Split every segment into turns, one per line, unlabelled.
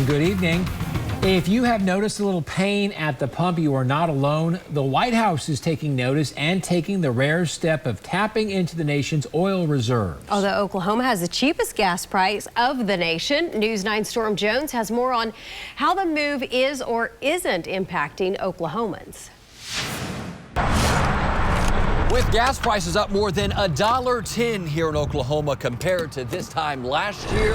And good evening. If you have noticed a little pain at the pump, you are not alone. The White House is taking notice and taking the rare step of tapping into the nation's oil reserves.
Although Oklahoma has the cheapest gas price of the nation, News 9 Storm Jones has more on how the move is or isn't impacting Oklahomans.
With gas prices up more than $1.10 here in Oklahoma compared to this time last year,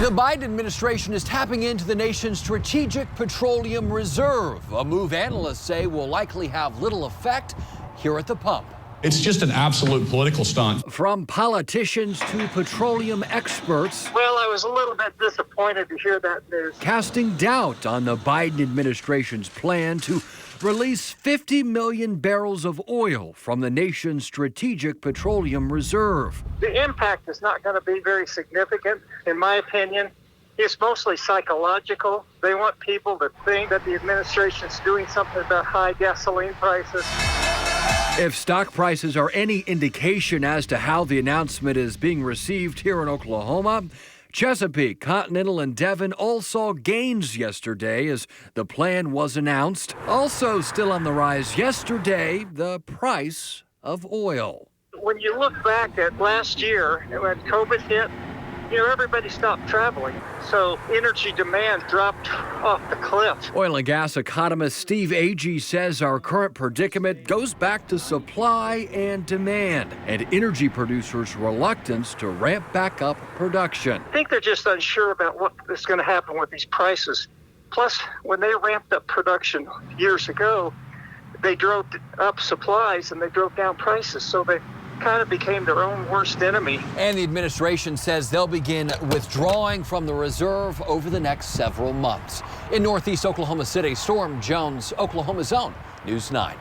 the Biden administration is tapping into the nation's strategic petroleum reserve, a move analysts say will likely have little effect here at the pump.
It's just an absolute political stunt.
From politicians to petroleum experts.
Well, I was a little bit disappointed to hear that news.
Casting doubt on the Biden administration's plan to release 50 million barrels of oil from the nation's strategic petroleum reserve.
The impact is not going to be very significant, in my opinion. It's mostly psychological. They want people to think that the administration's doing something about high gasoline prices.
If stock prices are any indication as to how the announcement is being received here in Oklahoma, Chesapeake, Continental, and Devon all saw gains yesterday as the plan was announced. Also still on the rise yesterday, the price of oil.
When you look back at last year, when COVID hit, everybody stopped traveling. So energy demand dropped off the cliff.
Oil and gas economist Steve Agee says our current predicament goes back to supply and demand and energy producers' reluctance to ramp back up production.
I think they're just unsure about what is going to happen with these prices. Plus, when they ramped up production years ago, they drove up supplies and they drove down prices. So they kind of became their own worst enemy.
And the administration says they'll begin withdrawing from the reserve over the next several months. In northeast Oklahoma City, Storm Jones, Oklahoma's own News 9.